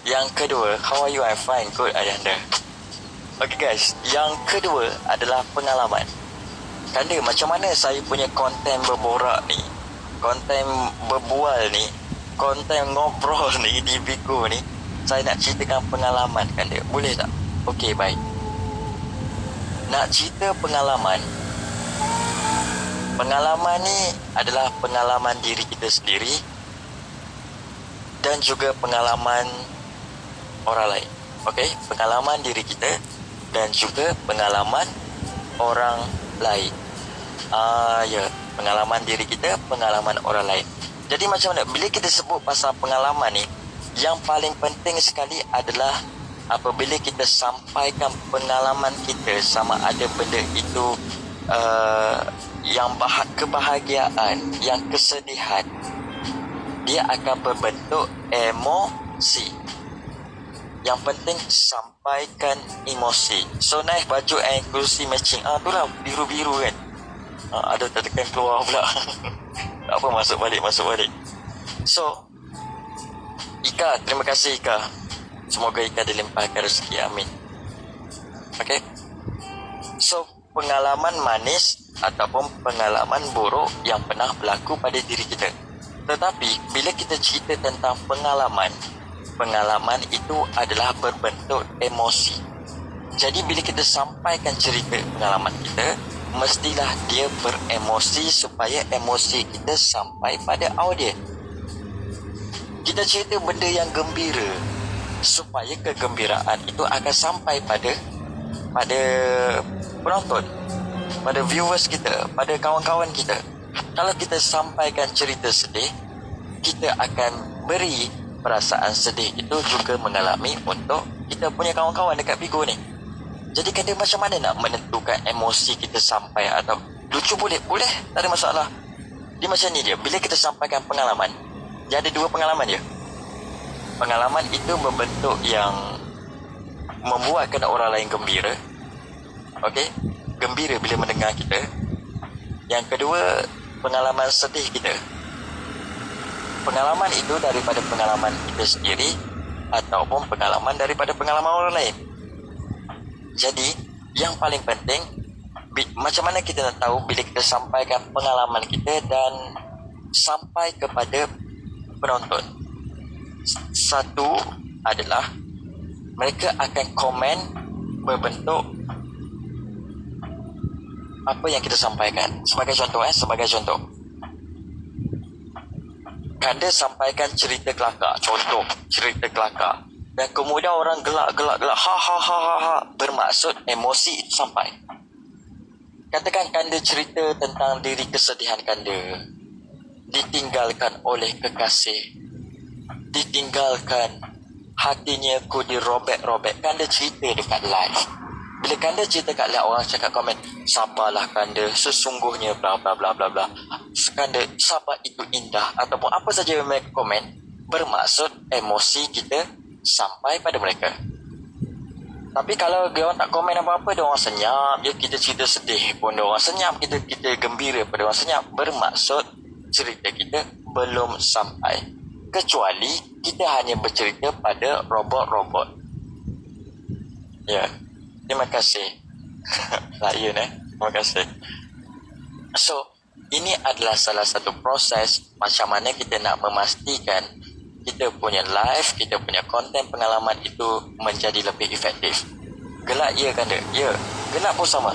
Yang kedua, how are you? I'm fine, good, Ayanda. Okay guys, yang kedua adalah pengalaman. Kanda, macam mana saya punya konten berborak ni, konten berbual ni, konten ngobrol ni di Bigo ni, saya nak ceritakan pengalaman Kanda. Boleh tak? Okay, baik. Nak cerita pengalaman. Pengalaman ni adalah pengalaman diri kita sendiri dan juga pengalaman orang lain. Okay, pengalaman diri kita dan juga pengalaman orang lain. Ya, pengalaman diri kita, pengalaman orang lain. Jadi macam mana? Bila kita sebut pasal pengalaman ni, yang paling penting sekali adalah apabila kita sampaikan pengalaman kita, sama ada benda itu yang kebahagiaan, yang kesedihan, dia akan berbentuk emosi. Yang penting sampaikan emosi. So naik baju kursi matching. Itulah biru-biru kan. Aduh, tertekan keluar pula. Tak apa, masuk balik. So Ika, terima kasih Ika. Semoga Ika dilimpahkan rezeki, amin. Okay. So pengalaman manis ataupun pengalaman buruk yang pernah berlaku pada diri kita. Tetapi bila kita cerita tentang pengalaman itu adalah berbentuk emosi. Jadi bila kita sampaikan cerita pengalaman kita, mestilah dia beremosi supaya emosi kita sampai pada audiens. Kita cerita benda yang gembira supaya kegembiraan itu akan sampai pada penonton, pada viewers kita, pada kawan-kawan kita. Kalau kita sampaikan cerita sedih, kita akan beri perasaan sedih itu juga mengalami untuk kita punya kawan-kawan dekat Bigo ni. Jadi kan dia macam mana nak menentukan emosi kita sampai, atau lucu boleh, tak ada masalah. Dia macam ni dia, bila kita sampaikan pengalaman, dia ada dua pengalaman je. Pengalaman itu membentuk yang membuatkan orang lain gembira. Okey, gembira bila mendengar kita. Yang kedua, pengalaman sedih kita. Pengalaman itu daripada pengalaman kita sendiri ataupun pengalaman daripada pengalaman orang lain. Jadi, yang paling penting, macam mana kita nak tahu bila kita sampaikan pengalaman kita dan sampai kepada penonton. Satu adalah mereka akan komen berbentuk apa yang kita sampaikan. Sebagai contoh, Kanda sampaikan cerita kelakar, dan kemudian orang gelak, ha, bermaksud emosi itu sampai. Katakan Kanda cerita tentang diri kesedihan Kanda, ditinggalkan oleh kekasih, ditinggalkan, hatinya ku dirobek-robek. Kanda cerita dekat live. Bila Kanda cerita kat live, orang cakap komen, sabarlah Kanda, sesungguhnya bla bla bla bla bla. Kanda, sabar itu indah, ataupun apa saja yang mereka komen, bermaksud emosi kita sampai pada mereka. Tapi kalau dia orang tak komen apa-apa, dia orang senyap je, kita cerita sedih pun dia orang senyap, kita gembira pun dia orang senyap, bermaksud cerita kita belum sampai. Kecuali kita hanya bercerita pada robot-robot. Ya, terima kasih. Lain terima kasih. So, ini adalah salah satu proses macam mana kita nak memastikan kita punya live, kita punya konten pengalaman itu menjadi lebih efektif. Gelak ya Kanda? Ya, gelak pun sama.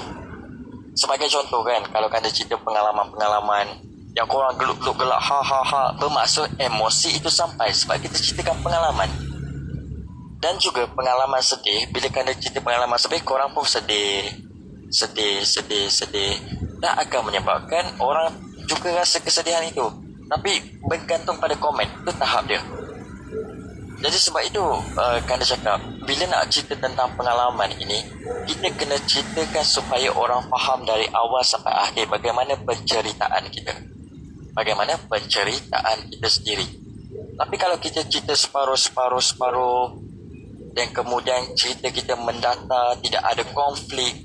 Sebagai contoh kan, kalau Kanda cerita pengalaman-pengalaman yang korang geluk-geluk gelak, ha, bermaksud emosi itu sampai sebab kita ceritakan pengalaman. Dan juga pengalaman sedih, bila Kanda cerita pengalaman sedih, korang pun sedih. Dan akan menyebabkan orang juga rasa kesedihan itu. Tapi bergantung pada komen, itu tahap dia. Jadi sebab itu Kanda cakap, bila nak cerita tentang pengalaman ini, kita kena ceritakan supaya orang faham dari awal sampai akhir bagaimana penceritaan kita, bagaimana penceritaan kita sendiri. Tapi kalau kita cerita separuh dan kemudian cerita kita mendata, tidak ada konflik,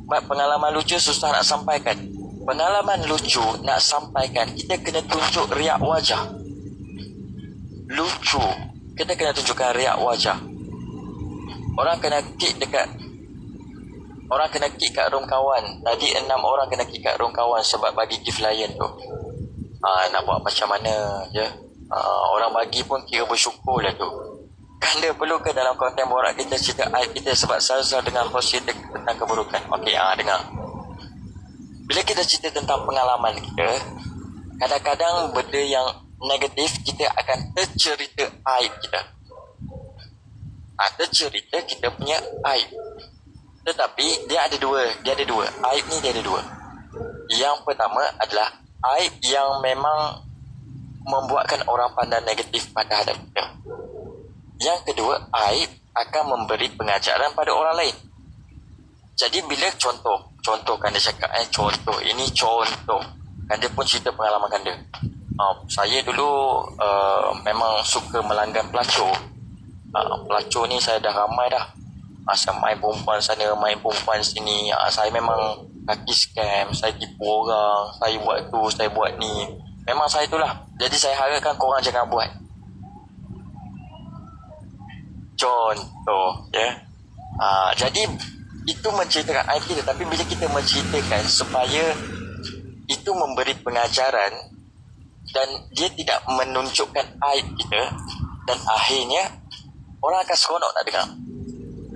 pengalaman lucu susah nak sampaikan. Pengalaman lucu nak sampaikan, kita kena tunjuk riak wajah lucu, kita kena tunjukkan riak wajah. Orang kena kick kat room kawan. Tadi 6 orang kena kick kat room kawan sebab bagi gift lain tu. Nak buat macam mana je. Orang bagi pun kira bersyukur lah tu. Kan dia perlu ke dalam konten borak kita cerita aib kita sebab selalu dengan host kita tentang keburukan. Okey, dengar. Bila kita cerita tentang pengalaman kita, kadang-kadang benda yang negatif kita akan tercerita aib kita. Tercerita kita punya aib. Tetapi dia ada dua. Aib ni dia ada dua. Yang pertama adalah aib yang memang membuatkan orang pandang negatif pada hadap kita. Yang kedua, aib akan memberi pengajaran pada orang lain. Jadi bila contoh kan dia cakap contoh, ini contoh. Kan dia pun cerita pengalaman kan dia. Saya dulu memang suka melanggan pelacur. Pelacur ni saya dah ramai dah. Masa main perempuan sana, main perempuan sini. Saya memang kaki scam, saya tipu orang, saya buat tu, saya buat ni. Memang saya itulah. Jadi saya harapkan korang jangan buat. Contoh, ya. Jadi itu menceritakan aib kita, tapi bila kita menceritakan supaya itu memberi pengajaran dan dia tidak menunjukkan aib kita, dan akhirnya orang akan seronok nak dengar.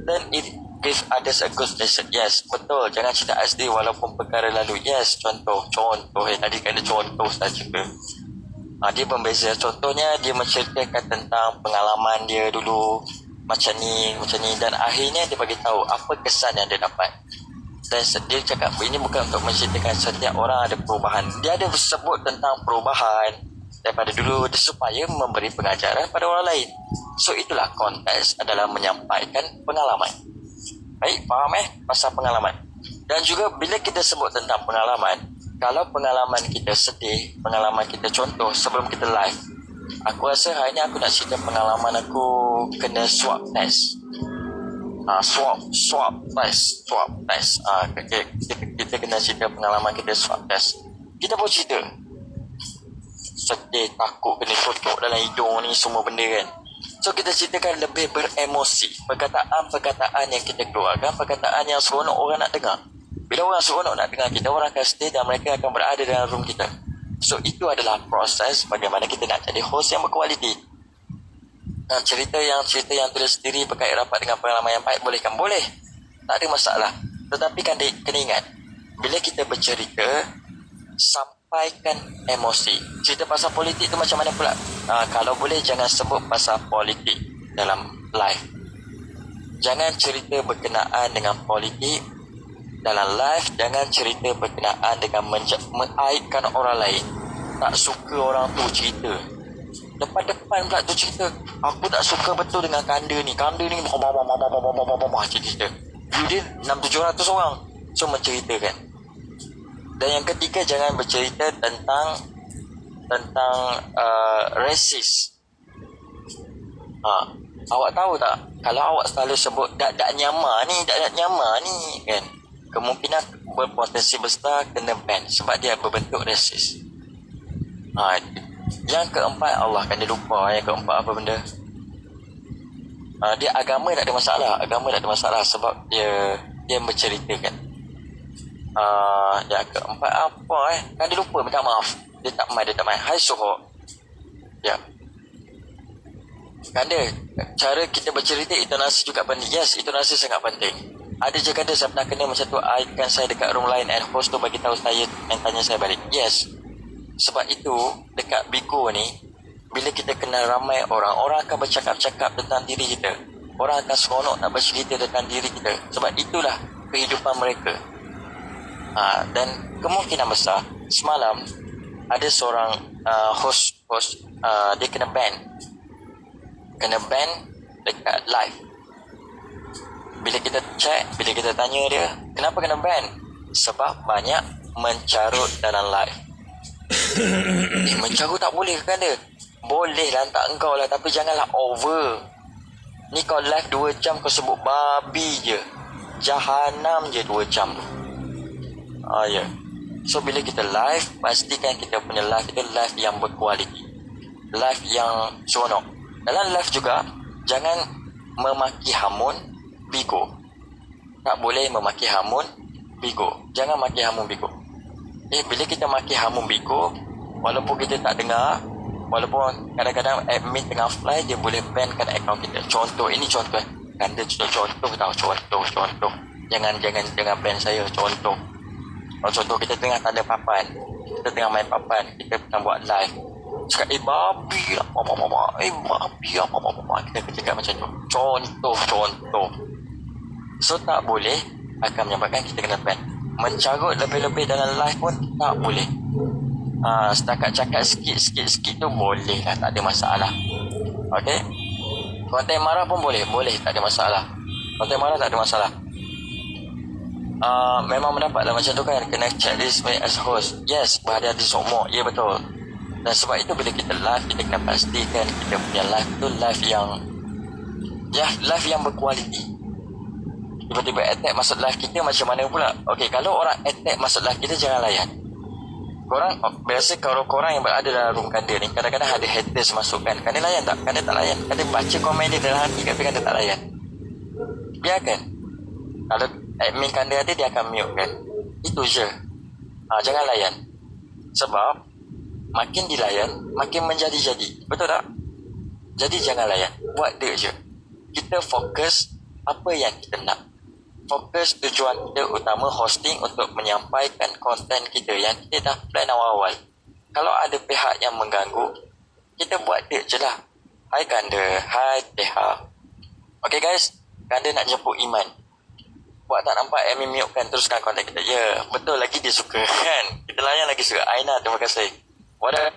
Dan it give others a good lesson. Yes, betul. Jangan cerita SD walaupun perkara lalu. Yes, contoh. Tadi kan ada contoh saja ke. Dia membeza. Contohnya dia menceritakan tentang pengalaman dia dulu macam ni. Dan akhirnya dia bagi tahu apa kesan yang dia dapat. Dan dia cakap ini bukan untuk menceritakan setiap orang ada perubahan. Dia ada sebut tentang perubahan daripada dulu supaya memberi pengajaran pada orang lain. So itulah konteks adalah menyampaikan pengalaman. Baik, faham pasal pengalaman. Dan juga bila kita sebut tentang pengalaman, kalau pengalaman kita sedih, pengalaman kita contoh sebelum kita live, aku rasa hari ni aku nak cerita pengalaman aku kena swab test. Swab test. Kita kena cerita pengalaman kita swab test. Kita pun cerita sedih, takut, kena kotok dalam hidung ni, semua benda kan. So kita ceritakan lebih beremosi. Perkataan-perkataan yang kita keluarkan, perkataan yang seronok orang nak dengar. Bila orang seronok nak dengar kita, orang akan stay dan mereka akan berada dalam room kita. So itu adalah proses bagaimana kita nak jadi host yang berkualiti. Cerita yang tulis sendiri berkait rapat dengan pengalaman yang baik, boleh kan? Boleh, tak ada masalah. Tetapi kan kena ingat, bila kita bercerita, sampaikan emosi. Cerita pasal politik tu macam mana pula? Kalau boleh jangan sebut pasal politik dalam live. Jangan cerita berkenaan dengan politik dalam live. Jangan cerita berkenaan dengan mengaibkan orang lain. Tak suka orang tu cerita depan-depan pula tu cerita, aku tak suka betul dengan kanda ni cerita. View dia 600-700 orang. So menceritakan. Dan yang ketiga, jangan bercerita tentang racist. Awak tahu tak, kalau awak selalu sebut dak nyama ni kan, kemungkinan berpotensi besar kena ban sebab dia berbentuk racist. Yang keempat, Allah kan dia lupa yang keempat apa benda. Dia agama tak ada masalah sebab dia berceritakan. Yang keempat apa kan dia lupa, minta maaf. Dia tak main. Hai Suho. Ya. Kan dia, cara kita bercerita intonasi juga penting. Yes, intonasi sangat penting. Ada je kata saya pernah kena macam tu, aibkan saya dekat room lain and host tu bagi tahu saya dan tanya saya balik. Yes. Sebab itu dekat Bigo ni, bila kita kenal ramai orang akan bercakap-cakap tentang diri kita. Orang akan seronok nak bercerita tentang diri kita. Sebab itulah kehidupan mereka. Dan kemungkinan besar semalam ada seorang host dia kena ban dekat live. Bila kita check, bila kita tanya dia kenapa kena ban, sebab banyak mencarut dalam live. Mencarut tak boleh kan dia? Boleh lah, tak engkau lah, tapi janganlah over. Ni kau live 2 jam kau sebut babi je, jahanam je 2 jam tu. Ya. So bila kita live, pastikan kita punya live itu live yang berkualiti, live yang seronok. Dalam live juga, jangan memaki hamun bigo. Tak boleh memaki hamun bigo. Jangan maki hamun bigo. Bila kita maki hamun bigo, walaupun kita tak dengar, walaupun kadang-kadang admin tengah fly, dia boleh bankan akaun kita. Contoh, ini contoh. Kanda contoh tau, contoh. Jangan ban saya, contoh. Kalau contoh kita tengah tanda papan, kita tengah main papan, kita tengah buat live. Cakap, babi lah, mama. Babi lah, mama. Kita cakap macam tu. Contoh. So, tak boleh akan menyebabkan kita kena ban. Mencarut lebih-lebih dalam live pun tak boleh. Setakat cakap sikit tu boleh lah, tak ada masalah. Okay? Konten marah pun boleh, tak ada masalah. Konten marah tak ada masalah. Memang mendapatlah macam tu kan, kena checklist as host. Yes, berhati-hati semua. Ya, betul. Dan sebab itu bila kita live, kita kena pastikan kita punya live tu live yang berkualiti. Tiba-tiba attack masuk live kita macam mana pula? Okay, kalau orang attack masuk live kita, jangan layan. Biasa kalau korang yang berada dalam room Kanda ni, kadang-kadang ada haters masuk kan. Kanda layan tak? Kanda tak layan. Kanda baca komen dia dalam hati, tapi Kanda tak layan. Biarkan. Kalau admin Kanda ada, dia akan mute kan. Itu je. Jangan layan. Sebab makin dilayan, makin menjadi-jadi. Betul tak? Jadi jangan layan. Buat dia je. Kita fokus apa yang kita nak. Fokus tujuan kita utama hosting untuk menyampaikan konten kita yang kita dah plan awal-awal. Kalau ada pihak yang mengganggu, kita buat dia je lah. Hai Kanda, hai Teha. Okay guys, Kanda nak jemput Iman. Buat tak nampak admin mute kan, teruskan konten kita. Ya, betul lagi dia suka kan. Kita layan lagi suka. Aina, terima kasih. Wadah.